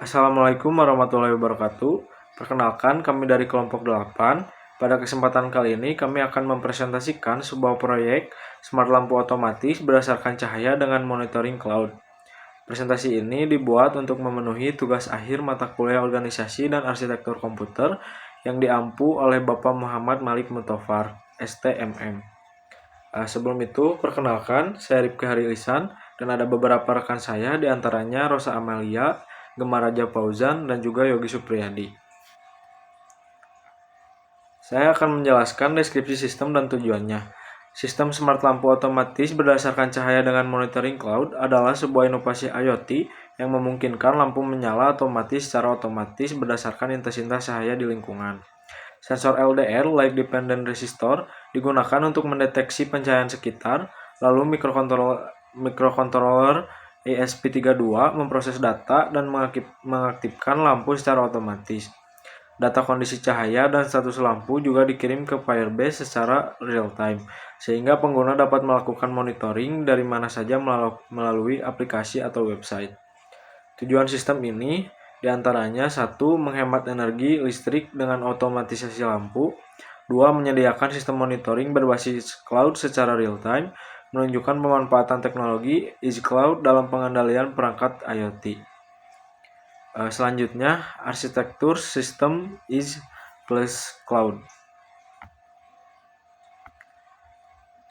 Assalamualaikum warahmatullahi wabarakatuh. Perkenalkan, kami dari kelompok 8. Pada kesempatan kali ini, kami akan mempresentasikan sebuah proyek smart lampu otomatis berdasarkan cahaya dengan monitoring cloud. Presentasi ini dibuat untuk memenuhi tugas akhir mata kuliah organisasi dan arsitektur komputer yang diampu oleh Bapak Muhammad Malik Mutofar, STMM. Sebelum itu, perkenalkan, saya Rifki Harilisan dan ada beberapa rekan saya, diantaranya Rosa Amalia, Gemma Raja Fauzan, dan juga Yogi Supriyadi. Saya akan menjelaskan deskripsi sistem dan tujuannya. Sistem smart lampu otomatis berdasarkan cahaya dengan monitoring cloud adalah sebuah inovasi IoT yang memungkinkan lampu menyala secara otomatis berdasarkan intensitas cahaya di lingkungan. Sensor LDR (Light Dependent Resistor) digunakan untuk mendeteksi pencahayaan sekitar, lalu mikrokontroler ESP32 memproses data dan mengaktifkan lampu secara otomatis. Data kondisi cahaya dan status lampu juga dikirim ke Firebase secara real-time, sehingga pengguna dapat melakukan monitoring dari mana saja melalui aplikasi atau website. Tujuan sistem ini diantaranya 1. Menghemat energi listrik dengan otomatisasi lampu. 2. Menyediakan sistem monitoring berbasis cloud secara real-time, menunjukkan pemanfaatan teknologi Edge Cloud dalam pengendalian perangkat IoT. Selanjutnya, arsitektur sistem Edge plus Cloud.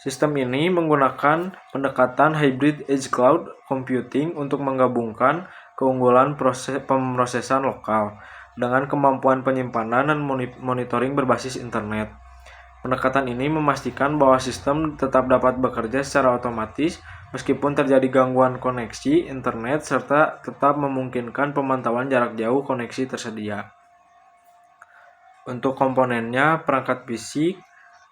Sistem ini menggunakan pendekatan hybrid Edge Cloud Computing untuk menggabungkan keunggulan pemrosesan lokal dengan kemampuan penyimpanan dan monitoring berbasis internet. Pendekatan ini memastikan bahwa sistem tetap dapat bekerja secara otomatis meskipun terjadi gangguan koneksi internet serta tetap memungkinkan pemantauan jarak jauh koneksi tersedia. Untuk komponennya, perangkat fisik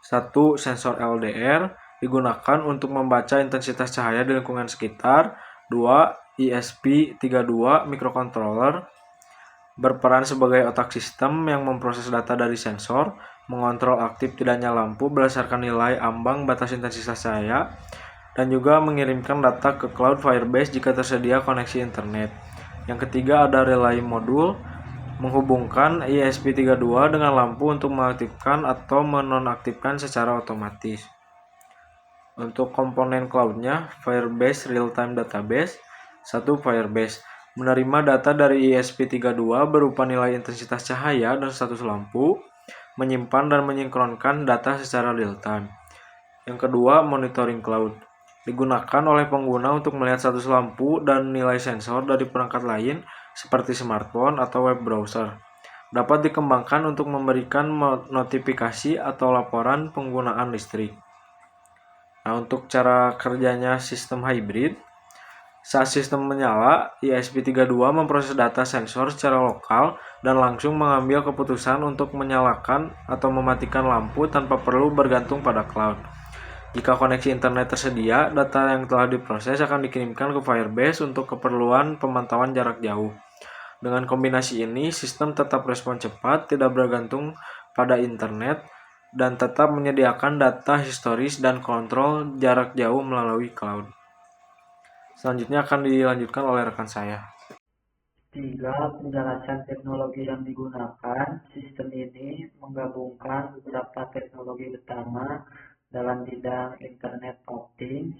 1. Sensor LDR digunakan untuk membaca intensitas cahaya di lingkungan sekitar. 2. ESP32 microcontroller berperan sebagai otak sistem yang memproses data dari sensor, mengontrol aktif tidaknya lampu berdasarkan nilai ambang batas intensitas cahaya, dan juga mengirimkan data ke cloud Firebase jika tersedia koneksi internet. Yang ketiga ada relay modul, menghubungkan ESP32 dengan lampu untuk mengaktifkan atau menonaktifkan secara otomatis. Untuk komponen cloudnya, Firebase Real-Time Database. 1. Firebase menerima data dari ESP32 berupa nilai intensitas cahaya dan status lampu, menyimpan dan menyinkronkan data secara real-time. Yang kedua, monitoring cloud. Digunakan oleh pengguna untuk melihat status lampu dan nilai sensor dari perangkat lain seperti smartphone atau web browser. Dapat dikembangkan untuk memberikan notifikasi atau laporan penggunaan listrik. Nah, untuk cara kerjanya sistem hybrid, saat sistem menyala, ESP32 memproses data sensor secara lokal dan langsung mengambil keputusan untuk menyalakan atau mematikan lampu tanpa perlu bergantung pada cloud. Jika koneksi internet tersedia, data yang telah diproses akan dikirimkan ke Firebase untuk keperluan pemantauan jarak jauh. Dengan kombinasi ini, sistem tetap respon cepat, tidak bergantung pada internet, dan tetap menyediakan data historis dan kontrol jarak jauh melalui cloud. Selanjutnya akan dilanjutkan oleh rekan saya. 3. Penjelasan teknologi yang digunakan. Sistem ini menggabungkan beberapa teknologi utama dalam bidang Internet of Things,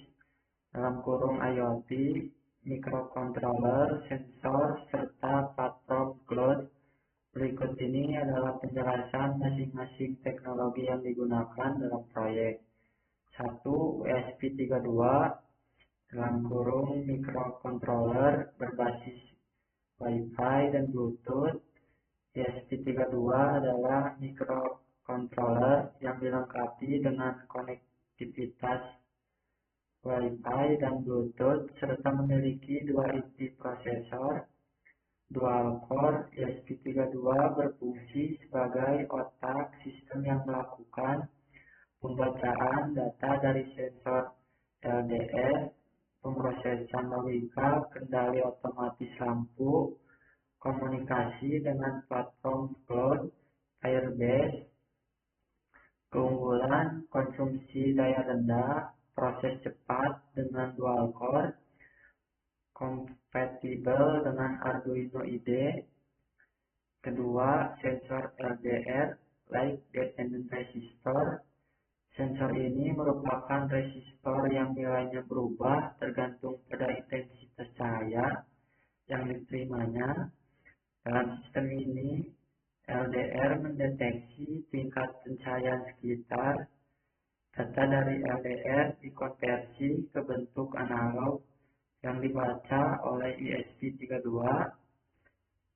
(IoT), microcontroller, sensor, serta platform cloud. Berikut ini adalah penjelasan masing-masing teknologi yang digunakan dalam proyek. 1. ESP32 microcontroller berbasis Wi-Fi dan Bluetooth. ESP32 adalah microcontroller yang dilengkapi dengan konektivitas Wi-Fi dan Bluetooth serta memiliki 2 inti prosesor dual core. ESP32 berfungsi sebagai otak sistem yang melakukan pembacaan data dari sensor LDR, pemrosesan logika, kendali otomatis lampu, komunikasi dengan platform cloud Firebase. Keunggulan: konsumsi daya rendah, proses cepat dengan dual core, kompatibel dengan Arduino IDE. Kedua, sensor LDR, Light Dependent Resistor. Sensor ini merupakan resistor yang nilainya berubah tergantung pada intensitas cahaya yang diterimanya. Dalam sistem ini, LDR mendeteksi tingkat pencahayaan sekitar. Data dari LDR dikonversi ke bentuk analog yang dibaca oleh ESP32.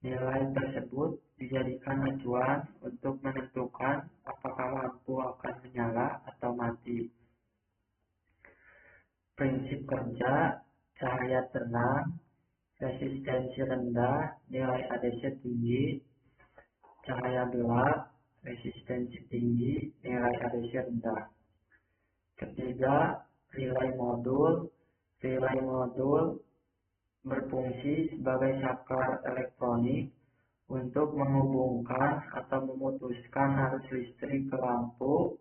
Nilai tersebut dijadikan acuan untuk menentukan apakah lampu akan menyala atau mati. Prinsip kerja: cahaya terang, resistensi rendah, nilai ADC tinggi; cahaya gelap, resistensi tinggi, nilai ADC rendah. Ketiga, relay modul. Relay modul berfungsi sebagai saklar elektronik untuk menghubungkan atau memutuskan arus listrik ke lampu.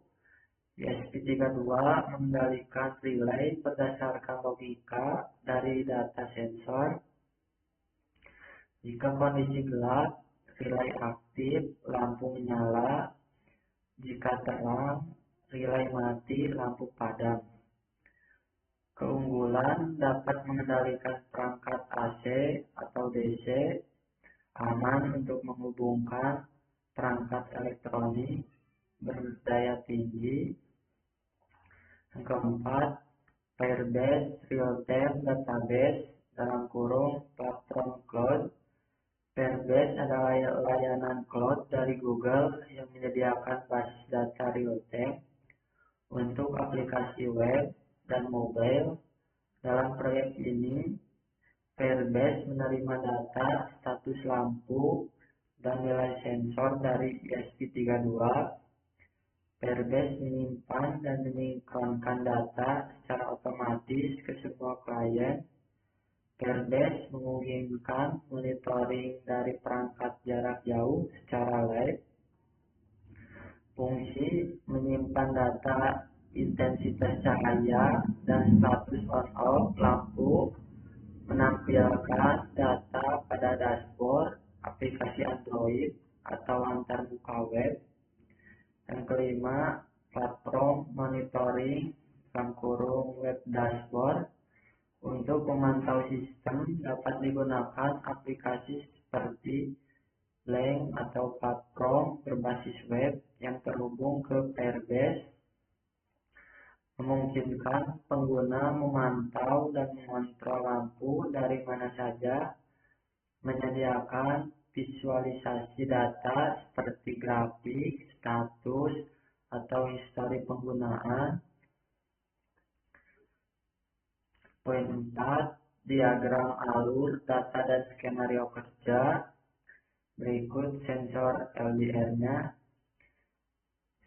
ESP32 mengendalikan relay berdasarkan logika dari data sensor. Jika kondisi gelap, relay aktif, lampu menyala; jika terang, relay mati, lampu padam. Keunggulan: dapat mengendalikan perangkat AC atau DC, aman untuk menghubungkan perangkat elektronik, berdaya tinggi. Yang keempat, Firebase Real-Time Database (platform cloud). Firebase adalah layanan cloud dari Google yang menyediakan basis data real-time untuk aplikasi web dan mobile. Dalam proyek ini, Firebase menerima data status lampu dan nilai sensor dari ESP32. Firebase menyimpan dan menyinkronkan data secara otomatis ke semua klien. Firebase memungkinkan monitoring dari perangkat jarak jauh secara live. Fungsi: menyimpan data intensitas cahaya dan status on-off lampu, menampilkan data pada dashboard aplikasi Android atau antarmuka web. Yang kelima, platform monitoring (web dashboard). Untuk memantau sistem dapat digunakan aplikasi seperti Blank atau platform berbasis web yang terhubung ke Firebase, memungkinkan pengguna memantau dan mengontrol lampu dari mana saja, menyediakan visualisasi data seperti grafik, status, atau histori penggunaan. Poin 4, diagram alur data dan skenario kerja. Berikut sensor LDR-nya.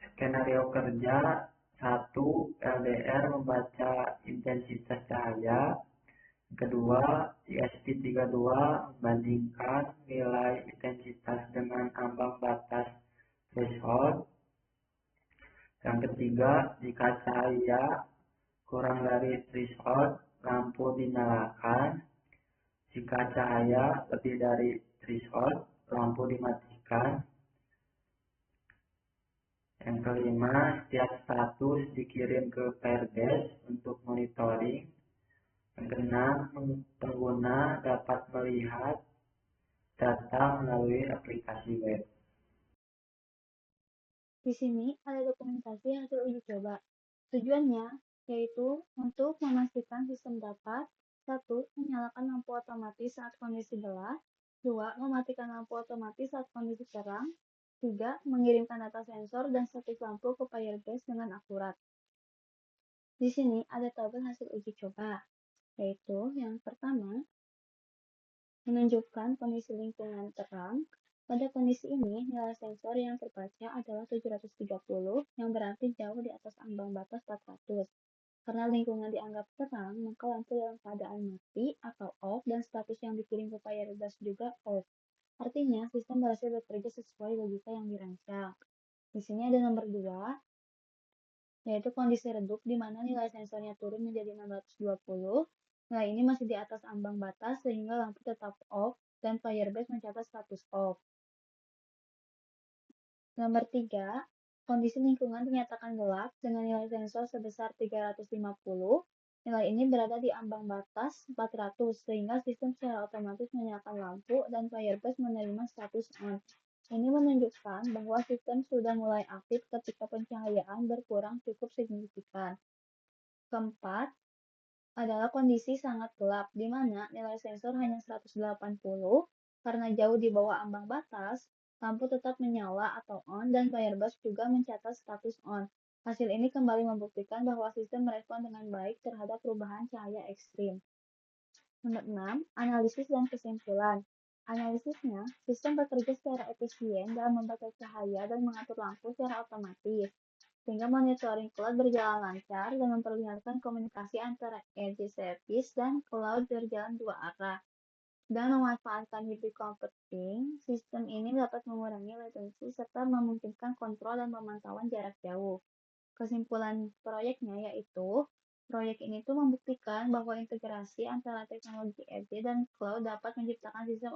Skenario kerja: 1. LDR membaca intensitas cahaya. Kedua, ESP32 membandingkan nilai intensitas dengan ambang batas threshold. Yang ketiga, jika cahaya kurang dari threshold, lampu dinyalakan; jika cahaya lebih dari threshold, lampu dimatikan. Yang kelima, setiap status dikirim ke Firebase untuk monitoring. Yang keenam, pengguna dapat melihat data melalui aplikasi web. Di sini ada dokumentasi hasil uji coba. Tujuannya yaitu untuk memastikan sistem dapat: 1. Menyalakan lampu otomatis saat kondisi gelap; 2. Mematikan lampu otomatis saat kondisi terang; 3. Mengirimkan data sensor dan status lampu ke Firebase dengan akurat. Di sini ada tabel hasil uji coba, yaitu yang pertama, menunjukkan kondisi lingkungan terang. Pada kondisi ini, nilai sensor yang terbaca adalah 730, yang berarti jauh di atas ambang batas 400. Karena lingkungan dianggap terang, maka lampu dalam keadaan mati atau off dan status yang dikirim ke Firebase juga off. Artinya, sistem berhasil bekerja sesuai logika yang dirancang. Di sini ada nomor 2, yaitu kondisi redup di mana nilai sensornya turun menjadi 620. Nilai ini masih di atas ambang batas sehingga lampu tetap off dan Firebase mencatat status off. Nomor 3, kondisi lingkungan dinyatakan gelap dengan nilai sensor sebesar 350. Nilai ini berada di ambang batas 400 sehingga sistem secara otomatis menyalakan lampu dan Firebase menerima status on. Ini menunjukkan bahwa sistem sudah mulai aktif ketika pencahayaan berkurang cukup signifikan. Keempat, adalah kondisi sangat gelap, di mana nilai sensor hanya 180 karena jauh di bawah ambang batas, lampu tetap menyala atau on dan Firebase juga mencatat status on. Hasil ini kembali membuktikan bahwa sistem merespon dengan baik terhadap perubahan cahaya ekstrim. Nomor 6, analisis dan kesimpulan. Analisisnya, sistem bekerja secara efisien dalam membaca cahaya dan mengatur lampu secara otomatis sehingga monitoring cloud berjalan lancar dan memperlihatkan komunikasi antara edge service dan cloud berjalan dua arah. Dan memanfaatkan hybrid computing, sistem ini dapat mengurangi latensi serta memungkinkan kontrol dan pemantauan jarak jauh. Kesimpulan proyeknya yaitu, proyek ini tuh membuktikan bahwa integrasi antara teknologi edge dan cloud dapat menciptakan sistem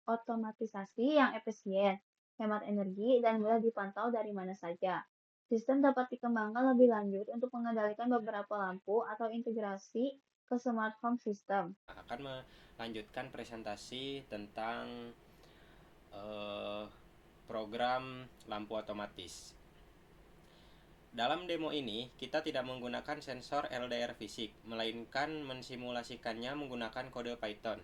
otomatisasi yang efisien, hemat energi, dan mudah dipantau dari mana saja. Sistem dapat dikembangkan lebih lanjut untuk mengendalikan beberapa lampu atau integrasi ke smart home system. Akan melanjutkan presentasi tentang program lampu otomatis. Dalam demo ini, kita tidak menggunakan sensor LDR fisik, melainkan mensimulasikannya menggunakan kode Python.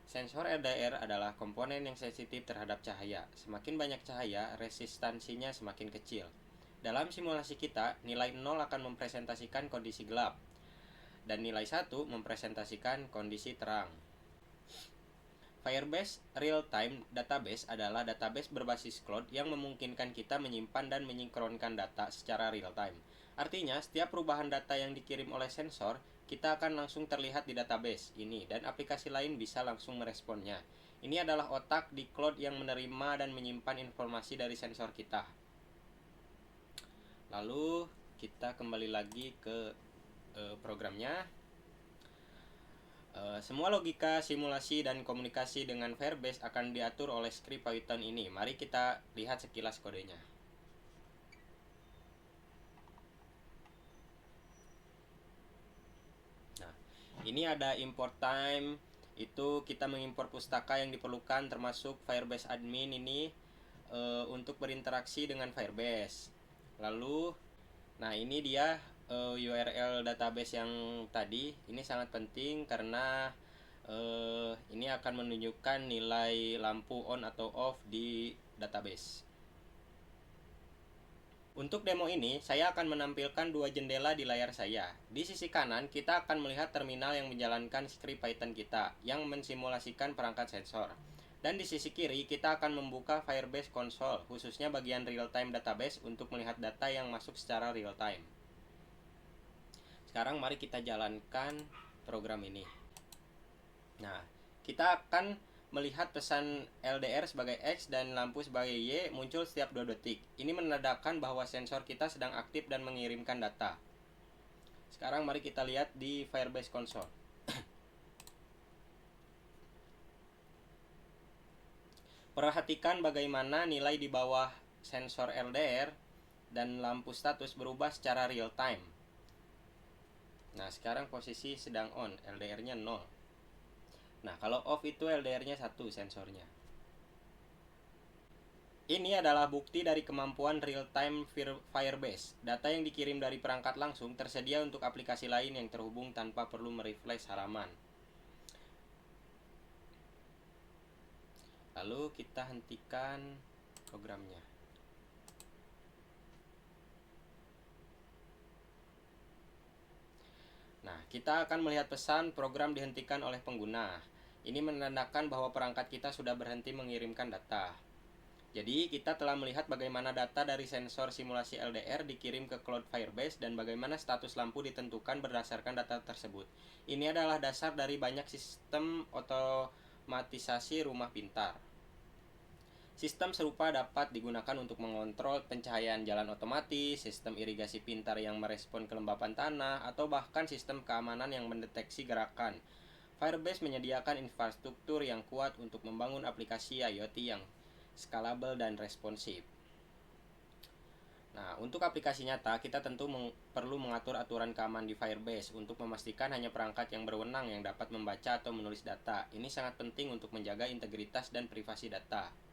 Sensor LDR adalah komponen yang sensitif terhadap cahaya. Semakin banyak cahaya, resistansinya semakin kecil. Dalam simulasi kita, nilai 0 akan mempresentasikan kondisi gelap, dan nilai 1 mempresentasikan kondisi terang. Firebase Real-Time Database adalah database berbasis cloud yang memungkinkan kita menyimpan dan menyinkronkan data secara real-time. Artinya, setiap perubahan data yang dikirim oleh sensor, kita akan langsung terlihat di database ini dan aplikasi lain bisa langsung meresponnya. Ini adalah otak di cloud yang menerima dan menyimpan informasi dari sensor kita. Lalu, kita kembali lagi ke programnya. Semua logika, simulasi, dan komunikasi dengan Firebase akan diatur oleh skrip Python ini. Mari kita lihat sekilas kodenya. Nah, ini ada import time. Itu kita mengimpor pustaka yang diperlukan termasuk Firebase admin ini untuk berinteraksi dengan Firebase. Lalu, nah ini dia URL database yang tadi. Ini sangat penting karena ini akan menunjukkan nilai lampu on atau off di database. Untuk demo ini, saya akan menampilkan dua jendela di layar saya. Di sisi kanan, kita akan melihat terminal yang menjalankan skrip Python kita, yang mensimulasikan perangkat sensor. Dan di sisi kiri, kita akan membuka Firebase Console, khususnya bagian real-time database untuk melihat data yang masuk secara real-time. Sekarang mari kita jalankan program ini. Nah, kita akan melihat pesan LDR sebagai X dan lampu sebagai Y muncul setiap 2 detik. Ini menandakan bahwa sensor kita sedang aktif dan mengirimkan data. Sekarang mari kita lihat di Firebase Console. Perhatikan bagaimana nilai di bawah sensor LDR dan lampu status berubah secara real time. Nah, sekarang posisi sedang on, LDR-nya 0. Nah, kalau off itu LDR-nya 1 sensornya. Ini adalah bukti dari kemampuan real-time Firebase. Data yang dikirim dari perangkat langsung tersedia untuk aplikasi lain yang terhubung tanpa perlu merefresh halaman. Lalu kita hentikan programnya. Nah, kita akan melihat pesan program dihentikan oleh pengguna. Ini menandakan bahwa perangkat kita sudah berhenti mengirimkan data. Jadi, kita telah melihat bagaimana data dari sensor simulasi LDR dikirim ke Cloud Firebase dan bagaimana status lampu ditentukan berdasarkan data tersebut. Ini adalah dasar dari banyak sistem otomatisasi rumah pintar. Sistem serupa dapat digunakan untuk mengontrol pencahayaan jalan otomatis, sistem irigasi pintar yang merespon kelembapan tanah, atau bahkan sistem keamanan yang mendeteksi gerakan. Firebase menyediakan infrastruktur yang kuat untuk membangun aplikasi IoT yang scalable dan responsif. Nah, untuk aplikasi nyata, kita tentu perlu mengatur aturan keamanan di Firebase untuk memastikan hanya perangkat yang berwenang yang dapat membaca atau menulis data. Ini sangat penting untuk menjaga integritas dan privasi data.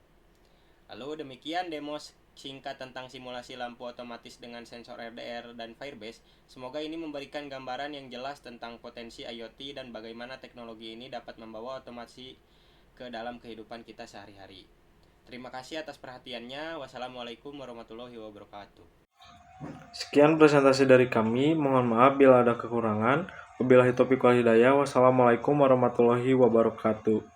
Lalu demikian demo singkat tentang simulasi lampu otomatis dengan sensor RDR dan Firebase. Semoga ini memberikan gambaran yang jelas tentang potensi IoT dan bagaimana teknologi ini dapat membawa otomasi ke dalam kehidupan kita sehari-hari. Terima kasih atas perhatiannya. Wassalamualaikum warahmatullahi wabarakatuh. Sekian presentasi dari kami. Mohon maaf bila ada kekurangan. Wabillahi taufiq wal hidayah. Wassalamualaikum warahmatullahi wabarakatuh.